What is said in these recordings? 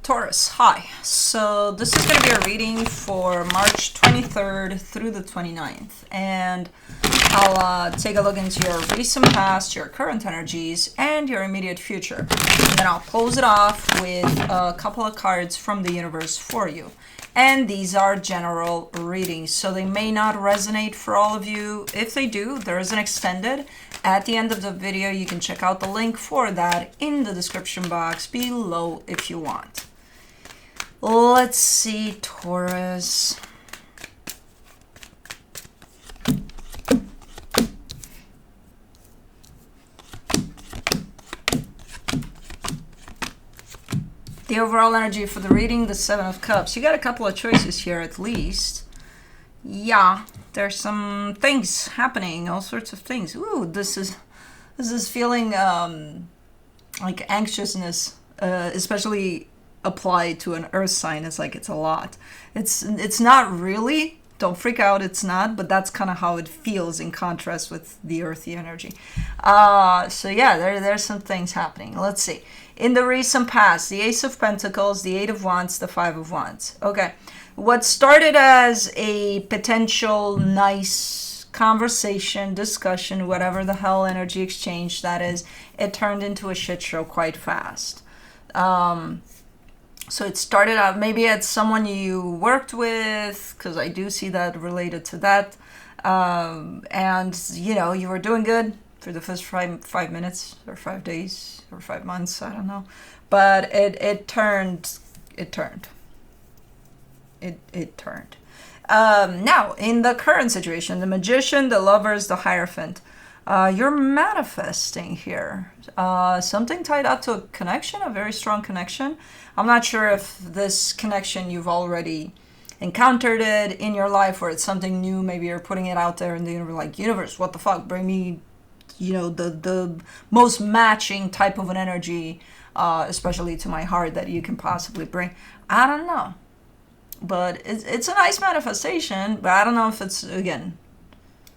Taurus, hi. So this is going to be a reading for March 23rd through the 29th. And I'll take a look into your recent past, your current energies, and your immediate future. And then I'll close it off with a couple of cards from the universe for you. And these are general readings, so they may not resonate for all of you. If they do, there is an extended. At the end of the video, you can check out the link for that in the description box below if you want. Let's see, Taurus. The overall energy for the reading, the Seven of Cups. You got a couple of choices here at least. Yeah, there's some things happening, all sorts of things. Ooh, this is feeling like anxiousness, especially applied to an earth sign. It's like it's a lot. It's not really. Don't freak out, it's not, but that's kind of how it feels in contrast with the earthy energy. So yeah, there's some things happening. Let's see. In the recent past, the Ace of Pentacles, the Eight of Wands, the Five of Wands. Okay. What started as a potential nice conversation, discussion, whatever the hell energy exchange that is, it turned into a shit show quite fast. So it started out, maybe it's someone you worked with, because I do see that related to that. And, you know, you were doing good for the first five minutes or 5 days or 5 months, I don't know. But it turned. Now, in the current situation, the Magician, the Lovers, the Hierophant, you're manifesting here. Something tied up to a connection, a very strong connection. I'm not sure if this connection you've already encountered it in your life or it's something new. Maybe you're putting it out there in the universe, like, universe, what the fuck, bring me, you know, the most matching type of an energy, especially to my heart, that you can possibly bring. I don't know. But it's a nice manifestation, but I don't know if it's, again,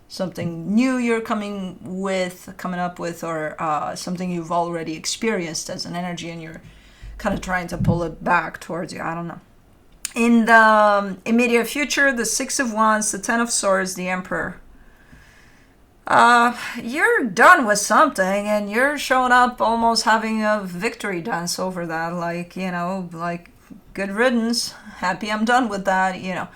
something new you're coming up with, or something you've already experienced as an energy and you're kind of trying to pull it back towards you. I don't know. In the immediate future, the Six of Wands, the Ten of Swords, the Emperor. You're done with something and you're showing up almost having a victory dance over that. Like, you know, like, good riddance. Happy I'm done with that, you know.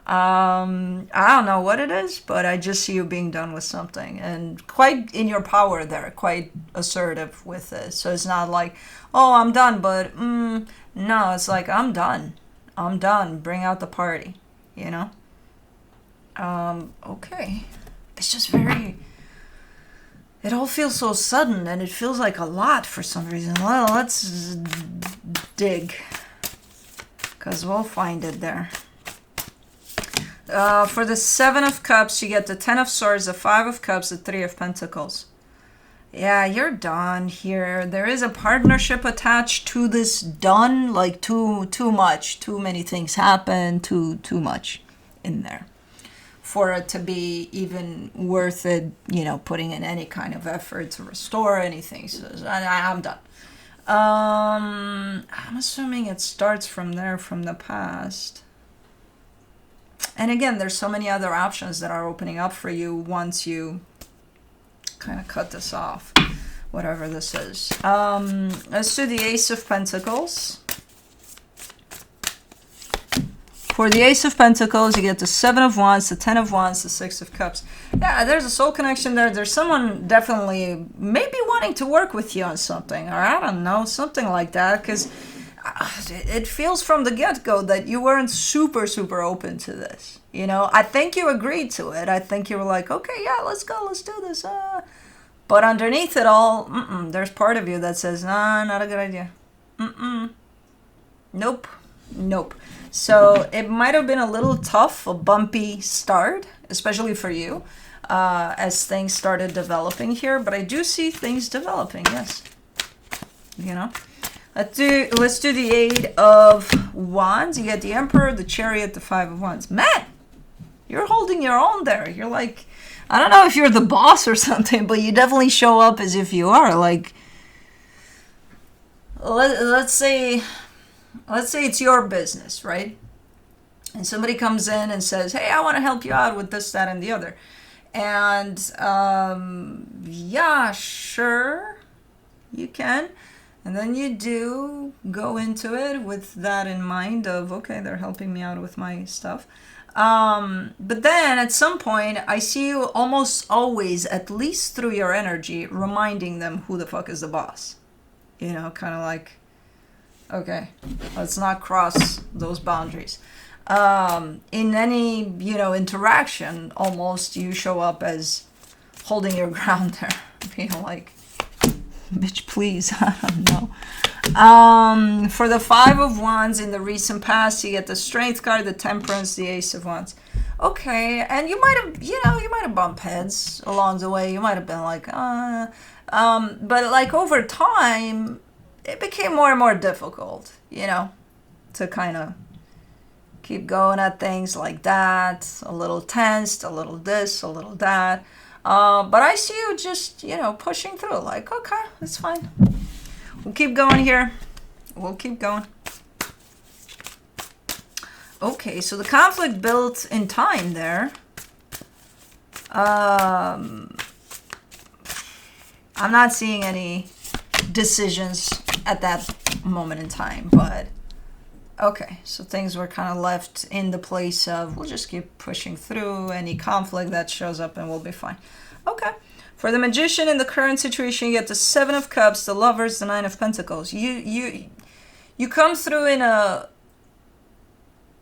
I don't know what it is, but I just see you being done with something and quite in your power there, quite assertive with it. So it's not like, oh, I'm done, but no, it's like, I'm done. Bring out the party, you know? Okay. It's just it all feels so sudden and it feels like a lot for some reason. Well, let's dig, because we'll find it there. For the Seven of Cups, you get the Ten of Swords, the Five of Cups, the Three of Pentacles. Yeah, you're done here. There is a partnership attached to this done, like too much. Too many things happen, too much in there for it to be even worth it, you know, putting in any kind of effort to restore anything. So I'm done. I'm assuming it starts from there, from the past. And again, there's so many other options that are opening up for you once you kind of cut this off, whatever this is. Let's do the Ace of Pentacles. For the Ace of Pentacles, you get the Seven of Wands, the Ten of Wands, the Six of Cups. Yeah, there's a soul connection there. There's someone definitely maybe wanting to work with you on something, or I don't know, something like that, because it feels from the get-go that you weren't super open to this. You know, I think you agreed to it. I think you were like, okay, yeah, let's go, let's do this. But underneath it all, there's part of you that says, nah, not a good idea. Nope. So it might have been a little tough, a bumpy start, especially for you, as things started developing here. But I do see things developing, yes. You know? Let's do the Eight of Wands. You get the Emperor, the Chariot, the Five of Wands. Man, you're holding your own there. You're like, I don't know if you're the boss or something, but you definitely show up as if you are. Like, let's say let's say it's your business, right? And somebody comes in and says, hey, I want to help you out with this, that, and the other. And yeah, sure, you can. And then you do go into it with that in mind of, okay, they're helping me out with my stuff. But then at some point, I see you almost always, at least through your energy, reminding them who the fuck is the boss. You know, kind of like, okay, let's not cross those boundaries. In any, interaction, almost you show up as holding your ground there, being like, bitch, please. I don't know. For the 5 of Wands in the recent past, you get the Strength card, the Temperance, the Ace of Wands. Okay, and you might have bumped heads along the way. You might have been like, but like over time, it became more and more difficult, to kind of keep going at things like that, a little tensed, a little this, a little that. But I see you just, pushing through, like, okay, it's fine. We'll keep going here. We'll keep going. Okay, so the conflict built in time there. I'm not seeing any decisions at that moment in time, but okay, so things were kind of left in the place of, we'll just keep pushing through any conflict that shows up and we'll be fine. Okay. For the Magician in the current situation, you get the 7 of Cups, the Lovers, the 9 of Pentacles. You come through in a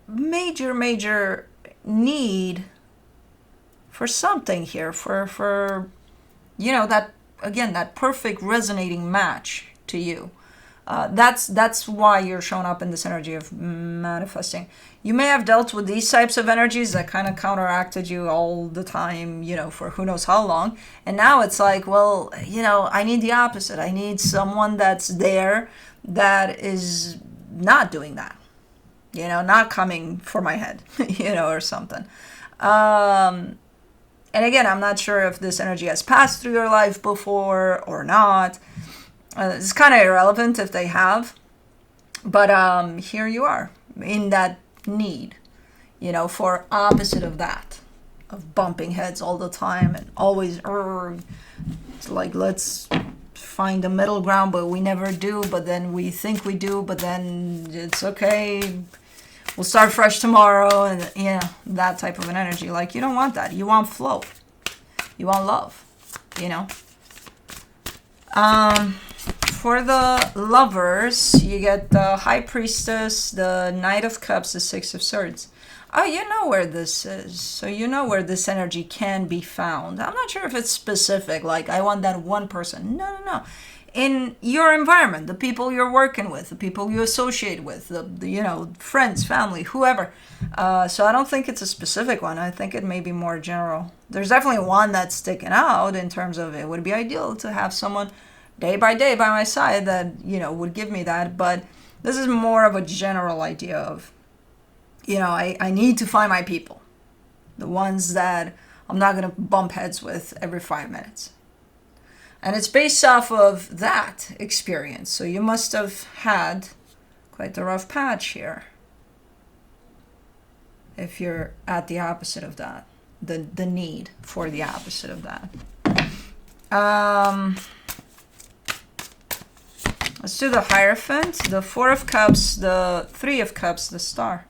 major need for something here, for that, again, that perfect resonating match to you. That's why you're showing up in this energy of manifesting. You may have dealt with these types of energies that kind of counteracted you all the time, for who knows how long. And now it's like, well, I need the opposite. I need someone that's there that is not doing that, not coming for my head, or something. And again, I'm not sure if this energy has passed through your life before or not. It's kind of irrelevant if they have, but here you are in that need, for opposite of that, of bumping heads all the time and always, it's like, let's find a middle ground, but we never do, but then we think we do, but then it's okay, we'll start fresh tomorrow, and that type of an energy. Like, you don't want that. You want flow. You want love, For the Lovers, you get the High Priestess, the Knight of Cups, the 6 of Swords. Oh, you know where this is. So you know where this energy can be found. I'm not sure if it's specific, like I want that one person. No. In your environment, the people you're working with, the people you associate with, the friends, family, whoever. So I don't think it's a specific one. I think it may be more general. There's definitely one that's sticking out in terms of it would be ideal to have someone day by day by my side that, would give me that. But this is more of a general idea of, I need to find my people. The ones that I'm not going to bump heads with every 5 minutes. And it's based off of that experience. So you must have had quite the rough patch here. If you're at the opposite of that. The need for the opposite of that. Let's do the Hierophant, the 4 of Cups, the 3 of Cups, the Star.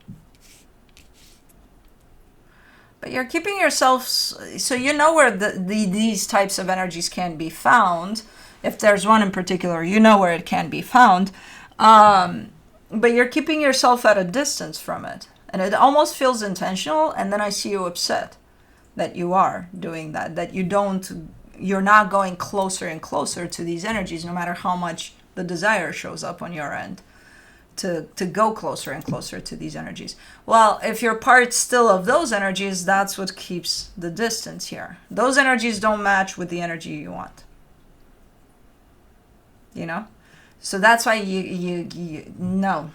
But you're keeping yourself, so you know where these types of energies can be found. If there's one in particular, you know where it can be found. But you're keeping yourself at a distance from it. And it almost feels intentional, and then I see you upset that you are doing that you're not going closer and closer to these energies, no matter how much the desire shows up on your end to go closer and closer to these energies. Well, if you're part still of those energies, that's what keeps the distance here. Those energies don't match with the energy you want. So that's why you no,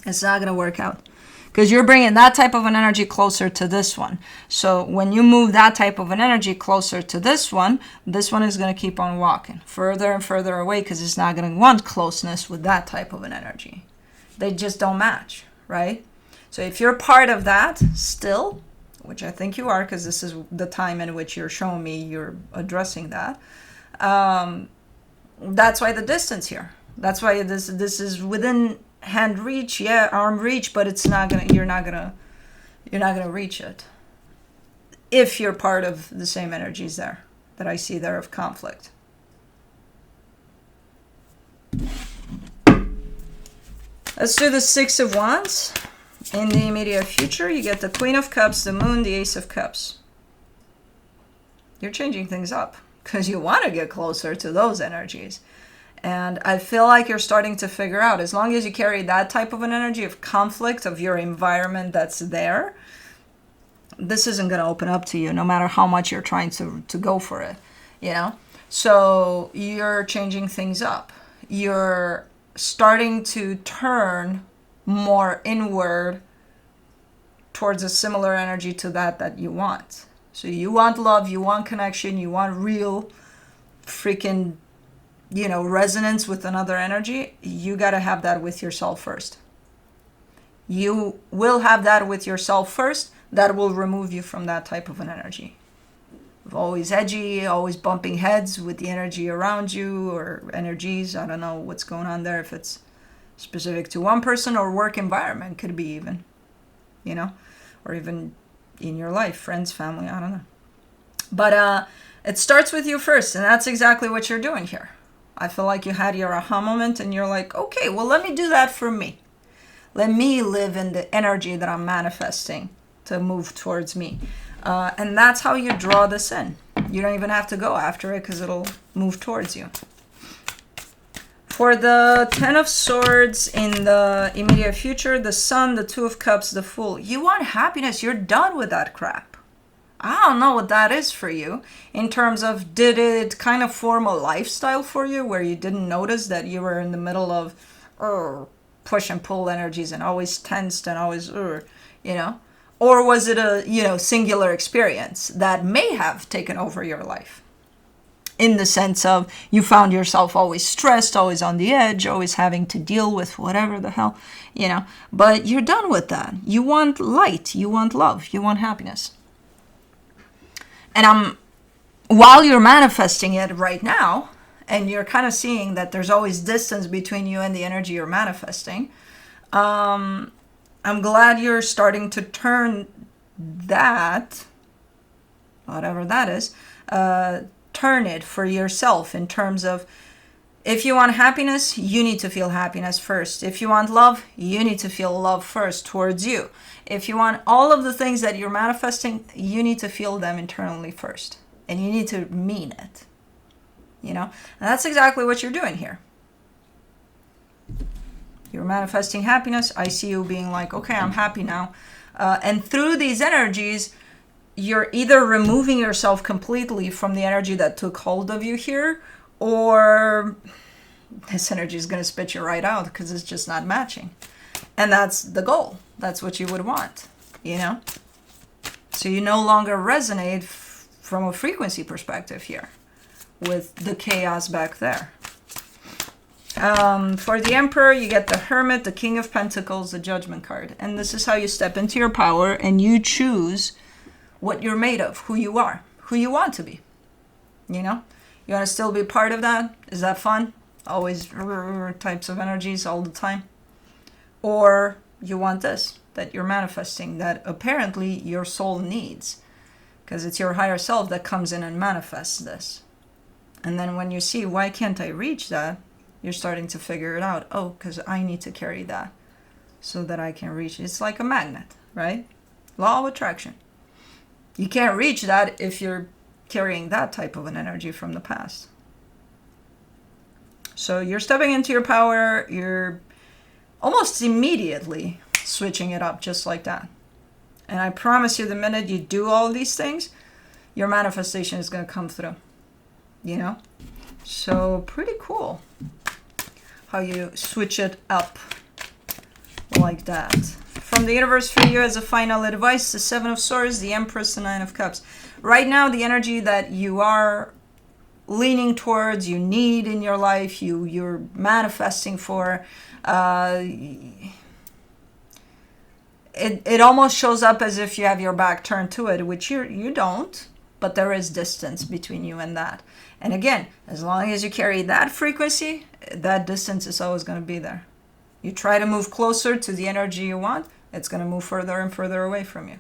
it's not going to work out. Because you're bringing that type of an energy closer to this one. So when you move that type of an energy closer to this one is going to keep on walking further and further away because it's not going to want closeness with that type of an energy. They just don't match, right? So if you're part of that still, which I think you are, because this is the time in which you're showing me you're addressing that, that's why the distance here. That's why this is within hand reach, yeah, arm reach, but it's not gonna. You're not gonna reach it if you're part of the same energies there that I see there of conflict. Let's do the Six of Wands. In the immediate future, you get the Queen of Cups, the Moon, the Ace of Cups. You're changing things up because you want to get closer to those energies. And I feel like you're starting to figure out, as long as you carry that type of an energy of conflict, of your environment that's there, this isn't going to open up to you, no matter how much you're trying to go for it, you know? So you're changing things up. You're starting to turn more inward towards a similar energy to that you want. So you want love, you want connection, you want real freaking, resonance with another energy. You got to have that with yourself first. You will have that with yourself first. That will remove you from that type of an energy. Always edgy, always bumping heads with the energy around you or energies. I don't know what's going on there, if it's specific to one person or work environment, could be even, or even in your life, friends, family, I don't know. But it starts with you first, and that's exactly what you're doing here. I feel like you had your aha moment and you're like, okay, well, let me do that for me. Let me live in the energy that I'm manifesting to move towards me. And that's how you draw this in. You don't even have to go after it because it'll move towards you. For the Ten of Swords in the immediate future, the Sun, the Two of Cups, the Fool. You want happiness. You're done with that crap. I don't know what that is for you in terms of, did it kind of form a lifestyle for you where you didn't notice that you were in the middle of push and pull energies and always tensed and always, or was it a, singular experience that may have taken over your life? In the sense of you found yourself always stressed, always on the edge, always having to deal with whatever the hell, but you're done with that. You want light, you want love, you want happiness. And while you're manifesting it right now, and you're kind of seeing that there's always distance between you and the energy you're manifesting, I'm glad you're starting to turn that, whatever that is, turn it for yourself in terms of, if you want happiness, you need to feel happiness first. If you want love, you need to feel love first towards you. If you want all of the things that you're manifesting, you need to feel them internally first. And you need to mean it. And that's exactly what you're doing here. You're manifesting happiness. I see you being like, okay, I'm happy now. And through these energies, you're either removing yourself completely from the energy that took hold of you here, or this energy is going to spit you right out because it's just not matching. And that's the goal. That's what you would want, So you no longer resonate from a frequency perspective here with the chaos back there. For the Emperor, you get the Hermit, the King of Pentacles, the Judgment card. And this is how you step into your power and you choose what you're made of, who you are, who you want to be. You want to still be part of that? Is that fun? Always types of energies all the time. Or you want this, that you're manifesting, that apparently your soul needs. Because it's your higher self that comes in and manifests this. And then when you see, why can't I reach that? You're starting to figure it out. Oh, because I need to carry that so that I can reach it. It's like a magnet, right? Law of attraction. You can't reach that if you're carrying that type of an energy from the past. So you're stepping into your power. You're almost immediately switching it up just like that. And I promise you, the minute you do all these things, your manifestation is going to come through. So pretty cool how you switch it up like that. From the universe for you as a final advice, the Seven of Swords, the Empress, the Nine of Cups. Right now, the energy that you are leaning towards, you need in your life, you're manifesting for, It almost shows up as if you have your back turned to it, which you don't, but there is distance between you and that. And again, as long as you carry that frequency, that distance is always going to be there. You try to move closer to the energy you want, it's going to move further and further away from you.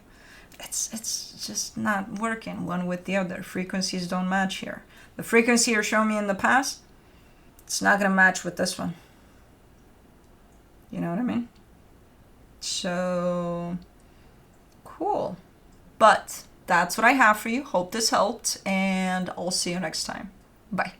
It's just not working one with the other. Frequencies don't match here. The frequency you're showing me in the past, it's not going to match with this one. You know what I mean? So, cool. But that's what I have for you. Hope this helped, and I'll see you next time. Bye.